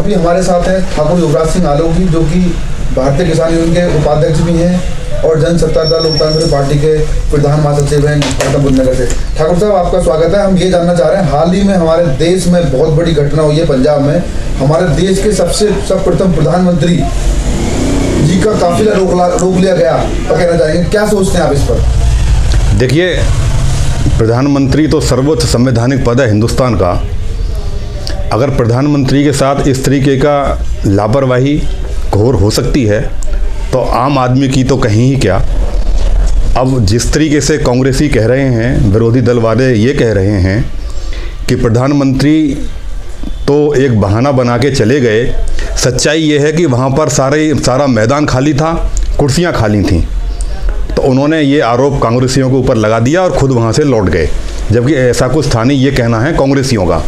अभी हमारे साथ हैं ठाकुर युवराज सिंह आलोकी, जो कि भारतीय किसान यूनियन के उपाध्यक्ष भी हैं और जन सत्ताधारी लोकतांत्रिक पार्टी के प्रधान महासचिव हैं गौतमबुद्धनगर से। ठाकुर साहब, आपका स्वागत है। हम ये जानना चाह रहे हैं, हाल ही में हमारे देश में बहुत बड़ी घटना हुई है पंजाब में। हमारे देश के सर्वप्रथम प्रधानमंत्री जी का काफिला रोक लिया गया, तो कहना चाहेंगे क्या सोचते हैं आप इस पर? देखिए, प्रधानमंत्री तो सर्वोच्च संवैधानिक पद है हिंदुस्तान का। अगर प्रधानमंत्री के साथ इस तरीके का लापरवाही घोर हो सकती है तो आम आदमी की तो कहीं ही क्या। अब जिस तरीके से कांग्रेसी कह रहे हैं, विरोधी दल वाले ये कह रहे हैं कि प्रधानमंत्री तो एक बहाना बना के चले गए, सच्चाई ये है कि वहाँ पर सारा मैदान खाली था, कुर्सियाँ खाली थीं। तो उन्होंने ये आरोप कांग्रेसियों के ऊपर लगा दिया और ख़ुद वहाँ से लौट गए, जबकि ऐसा कुछ था नहीं। ये कहना है कांग्रेसियों का।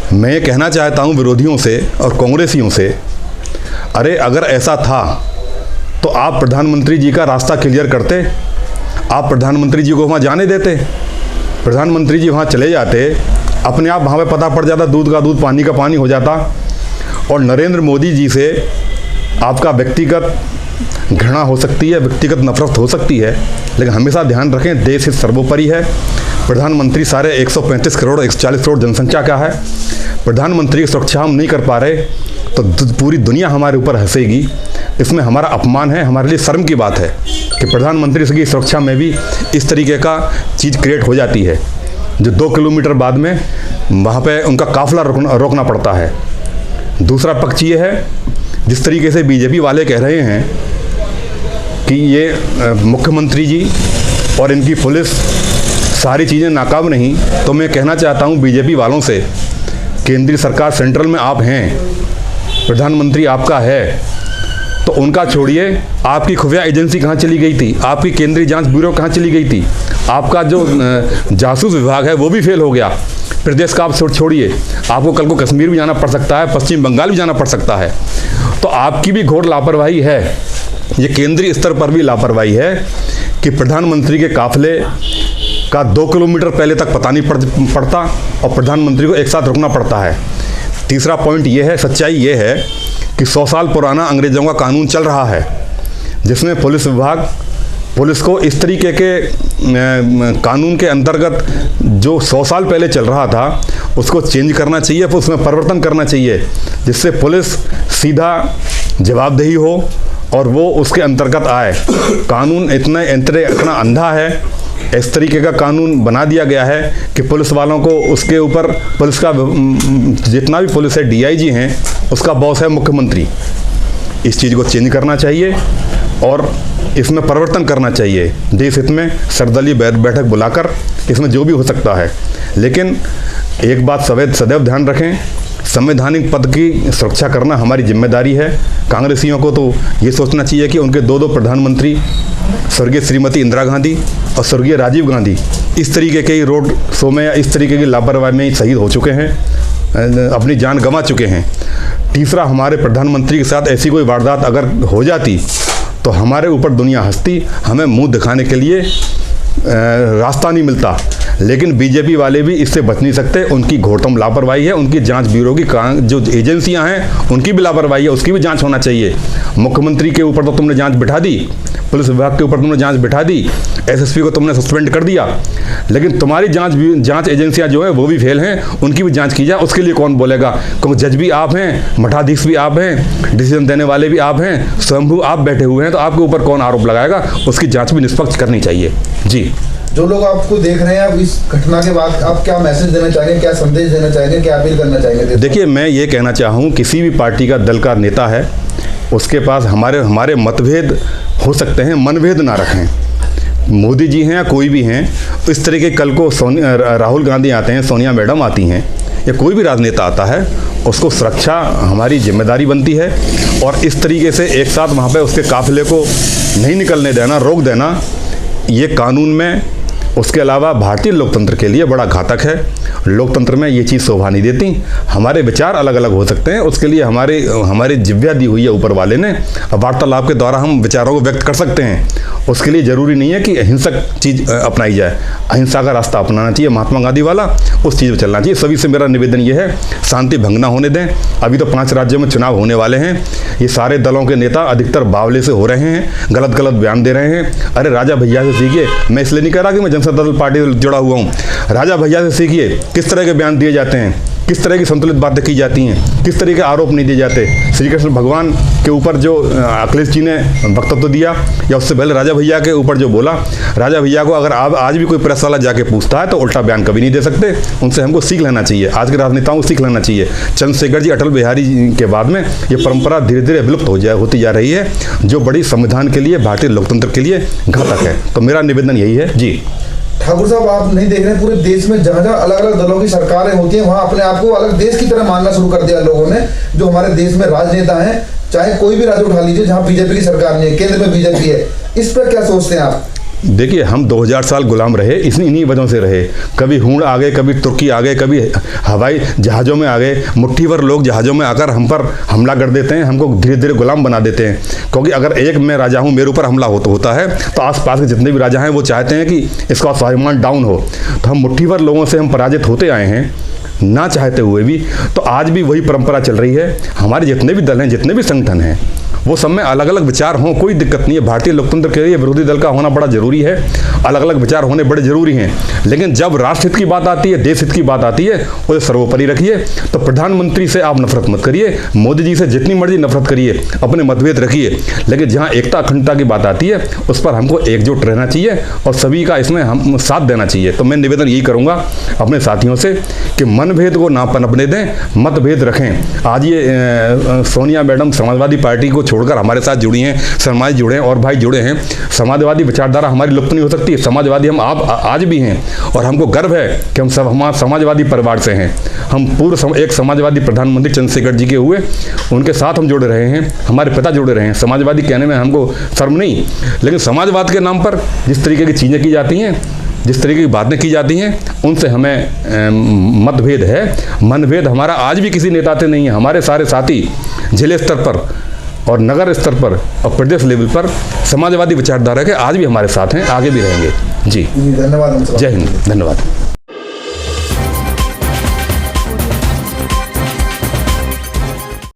मैं ये कहना चाहता हूँ विरोधियों से और कांग्रेसियों से, अरे अगर ऐसा था तो आप प्रधानमंत्री जी का रास्ता क्लियर करते, आप प्रधानमंत्री जी को वहाँ जाने देते, प्रधानमंत्री जी वहाँ चले जाते, अपने आप वहाँ पे पता पड़ जाता, दूध का दूध पानी का पानी हो जाता। और नरेंद्र मोदी जी से आपका व्यक्तिगत घृणा हो सकती है, व्यक्तिगत नफरत हो सकती है, लेकिन हमेशा ध्यान रखें देश हित सर्वोपरि है। प्रधानमंत्री सारे 135 करोड़ 140 करोड़ जनसंख्या का है। प्रधानमंत्री की सुरक्षा हम नहीं कर पा रहे तो पूरी दुनिया हमारे ऊपर हंसेगी। इसमें हमारा अपमान है, हमारे लिए शर्म की बात है कि प्रधानमंत्री की सुरक्षा में भी इस तरीके का चीज़ क्रिएट हो जाती है, जो 2 किलोमीटर बाद में वहाँ पे उनका काफिला रोकना पड़ता है। दूसरा पक्ष ये है, जिस तरीके से बीजेपी वाले कह रहे हैं कि ये मुख्यमंत्री जी और इनकी पुलिस सारी चीज़ें नाकाम नहीं, तो मैं कहना चाहता हूँ बीजेपी वालों से, केंद्रीय सरकार सेंट्रल में आप हैं, प्रधानमंत्री आपका है, तो उनका छोड़िए, आपकी खुफिया एजेंसी कहाँ चली गई थी, आपकी केंद्रीय जांच ब्यूरो कहाँ चली गई थी, आपका जो जासूस विभाग है वो भी फेल हो गया। प्रदेश का आप छोड़िए, आपको कल को कश्मीर भी जाना पड़ सकता है, पश्चिम बंगाल भी जाना पड़ सकता है। तो आपकी भी घोर लापरवाही है, ये केंद्रीय स्तर पर भी लापरवाही है कि प्रधानमंत्री के काफिले का 2 किलोमीटर पहले तक पता नहीं पड़ता और प्रधानमंत्री को एक साथ रुकना पड़ता है। तीसरा पॉइंट ये है, सच्चाई ये है कि 100 साल पुराना अंग्रेज़ों का कानून चल रहा है, जिसमें पुलिस को इस तरीके के कानून के अंतर्गत जो 100 साल पहले चल रहा था उसको चेंज करना चाहिए, उसमें परिवर्तन करना चाहिए, जिससे पुलिस सीधा जवाबदेही हो और वो उसके अंतर्गत आए। कानून इतना अंधा है, इस तरीके का कानून बना दिया गया है कि पुलिस वालों को उसके ऊपर पुलिस का जितना भी पुलिस है, डीआईजी हैं, उसका बॉस है मुख्यमंत्री। इस चीज़ को चेंज करना चाहिए और इसमें परिवर्तन करना चाहिए, देश हित में सर्वदलीय बैठक बुलाकर इसमें जो भी हो सकता है। लेकिन एक बात सदैव ध्यान रखें, संवैधानिक पद की सुरक्षा करना हमारी जिम्मेदारी है। कांग्रेसियों को तो ये सोचना चाहिए कि उनके 2 प्रधानमंत्री, स्वर्गीय श्रीमती इंदिरा गांधी और स्वर्गीय राजीव गांधी, इस तरीके के रोड शो में या इस तरीके की लापरवाही में शहीद हो चुके हैं, अपनी जान गंवा चुके हैं। तीसरा, हमारे प्रधानमंत्री के साथ ऐसी कोई वारदात अगर हो जाती तो हमारे ऊपर दुनिया हंसती, हमें मुंह दिखाने के लिए रास्ता नहीं मिलता। लेकिन बीजेपी वाले भी इससे बच नहीं सकते, उनकी घोरतम लापरवाही है, उनकी जांच ब्यूरो की जो एजेंसियां हैं उनकी भी लापरवाही है, उसकी भी जांच होना चाहिए। मुख्यमंत्री के ऊपर तो तुमने जांच बिठा दी, पुलिस विभाग के ऊपर तुमने जांच बिठा दी, एसएसपी को तुमने सस्पेंड कर दिया, लेकिन तुम्हारी जांच एजेंसियां जो हैं वो भी फेल हैं, उनकी भी जांच की जाए। उसके लिए कौन बोलेगा? क्योंकि जज भी आप हैं, मठाधीश भी आप हैं, डिसीजन देने वाले भी आप हैं, स्वयंभू आप बैठे हुए हैं, तो आपके ऊपर कौन आरोप लगाएगा? उसकी जांच भी निष्पक्ष करनी चाहिए। जी, जो लोग आपको देख रहे हैं, आप इस घटना के बाद आप क्या मैसेज देना चाहेंगे, क्या संदेश देना चाहेंगे, क्या अपील करना चाहेंगे? देखिए, मैं ये कहना चाहूँ, किसी भी पार्टी का दल का नेता है, उसके पास हमारे मतभेद हो सकते हैं, मनभेद ना रखें। मोदी जी हैं या कोई भी हैं, इस तरीके कल को राहुल गांधी आते हैं, सोनिया मैडम आती हैं, या कोई भी राजनेता आता है, उसको सुरक्षा हमारी जिम्मेदारी बनती है। और इस तरीके से एक साथ वहाँ पे उसके काफिले को नहीं निकलने देना, रोक देना, ये कानून में उसके अलावा भारतीय लोकतंत्र के लिए बड़ा घातक है। लोकतंत्र में ये चीज़ शोभा नहीं देती। हमारे विचार अलग अलग हो सकते हैं, उसके लिए हमारी जिह्वा दी हुई है ऊपर वाले ने। वार्तालाप के द्वारा हम विचारों को व्यक्त कर सकते हैं। उसके लिए ज़रूरी नहीं है कि अहिंसक चीज़ अपनाई जाए। अहिंसा का रास्ता अपनाना चाहिए, महात्मा गांधी वाला, उस चीज़ पर चलना चाहिए। सभी से मेरा निवेदन ये है, शांति भंग ना होने दें। अभी तो 5 राज्यों में चुनाव होने वाले हैं। ये सारे दलों के नेता अधिकतर बावले से हो रहे हैं, गलत गलत बयान दे रहे हैं। अरे राजा भैया से सीखिए। मैं इसलिए नहीं कह रहा कि मैं जनता दल पार्टी से जुड़ा हुआ हूँ। राजा भैया से सीखिए, किस तरह के बयान दिए जाते हैं, किस तरह की संतुलित बातें की जाती हैं, किस तरह के आरोप नहीं दिए जाते। श्री कृष्ण भगवान के ऊपर जो अखिलेश जी ने वक्तव्य दिया, या उससे पहले राजा भैया के ऊपर जो बोला, राजा भैया को अगर आज भी कोई प्रेस वाला जाके पूछता है तो उल्टा बयान कभी नहीं दे सकते। उनसे हमको सीख लेना चाहिए, आज के राजनेताओं को सीख लेना चाहिए। चंद्रशेखर जी, अटल बिहारी जी के बाद में ये परंपरा धीरे धीरे विलुप्त होती जा रही है, जो बड़ी संविधान के लिए, भारतीय लोकतंत्र के लिए घातक है। तो मेरा निवेदन यही है। जी ठाकुर साहब, आप नहीं देख रहे हैं पूरे देश में जहाँ जहाँ अलग अलग दलों की सरकारें होती हैं, वहाँ अपने आप को अलग देश की तरह मानना शुरू कर दिया लोगों ने। जो हमारे देश में राजनेता हैं, चाहे कोई भी राज्य उठा लीजिए जहाँ बीजेपी की सरकार नहीं है, केंद्र में बीजेपी है, इस पर क्या सोचते हैं आप? देखिए, हम 2000 साल गुलाम रहे, इन्हीं वजहों से रहे। कभी हूण आ गए, कभी तुर्की आ गए, कभी हवाई जहाज़ों में आ गए। मुट्ठी भर लोग जहाज़ों में आकर हम पर हमला कर देते हैं, हमको धीरे धीरे गुलाम बना देते हैं। क्योंकि अगर एक मैं राजा हूँ, मेरे ऊपर हमला होता है, तो आसपास के जितने भी राजा हैं वो चाहते हैं कि इसका स्वाभिमान डाउन हो। तो हम मुट्ठी भर लोगों से हम पराजित होते आए हैं, ना चाहते हुए भी। तो आज भी वही परंपरा चल रही है। हमारे जितने भी दल हैं, जितने भी संगठन हैं, वो सब में अलग अलग विचार हों, कोई दिक्कत नहीं है। भारतीय लोकतंत्र के लिए विरोधी दल का होना बड़ा जरूरी है, अलग अलग विचार होने बड़े जरूरी हैं। लेकिन जब राष्ट्र हित की बात आती है, देश हित की बात आती है, उसे सर्वोपरि रखिए। तो प्रधानमंत्री से आप नफरत मत करिए, मोदी जी से जितनी मर्जी नफरत करिए, अपने मतभेद रखिए, लेकिन जहाँ एकता अखंडता की बात आती है, उस पर हमको एकजुट रहना चाहिए और सभी का इसमें हम साथ देना चाहिए। तो मैं निवेदन यही करूँगा अपने साथियों से कि मनभेद को ना पनपने दें, मतभेद रखें। आज ये सोनिया मैडम समाजवादी पार्टी को छोड़कर हमारे साथ जुड़ी हैं, शर्मा जी जुड़े हैं और भाई जुड़े हैं। समाजवादी विचारधारा हमारी लुप्त नहीं हो सकती। समाजवादी हम आप आज भी हैं और हमको गर्व है कि हम सब हमारे समाजवादी परिवार से हैं। हम पूर्व एक समाजवादी प्रधानमंत्री चंद्रशेखर जी के हुए, उनके साथ हम जुड़े रहे हैं, हमारे पिता जुड़े रहे हैं। समाजवादी कहने में हमको शर्म नहीं, लेकिन समाजवाद के नाम पर जिस तरीके की चीज़ें की जाती हैं, जिस तरीके की बातें की जाती हैं, उनसे हमें मतभेद है। मनभेद हमारा आज भी किसी नेता से नहीं है। हमारे सारे साथी जिले स्तर पर और नगर स्तर पर और प्रदेश लेवल पर समाजवादी विचारधारा के आज भी हमारे साथ हैं, आगे भी रहेंगे। जी धन्यवाद। जय हिंद। धन्यवाद।